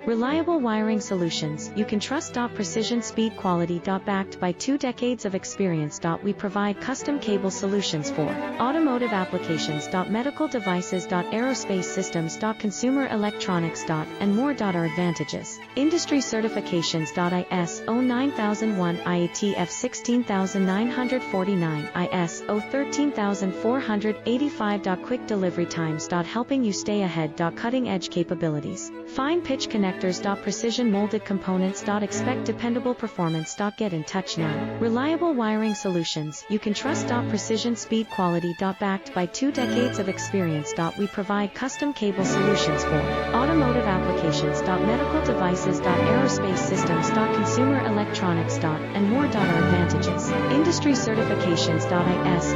Reliable wiring solutions you can trust. Precision speed quality. Backed by 2 decades of experience. We provide custom cable solutions for automotive applications. Medical devices. Aerospace systems. Consumer electronics. And more. Our advantages: industry certifications. ISO 9001, IATF 16949, ISO 13485. Quick delivery times. Helping you stay ahead. Cutting edge capabilities. Fine pitch connectors. Precision molded components. Expect dependable performance. Get in touch now. Reliable wiring solutions you can trust. Precision speed quality. Backed by 2 decades of experience. We provide custom cable solutions for automotive applications. Medical devices. Aerospace systems. Consumer electronics. And more. Our advantages: industry certifications. IS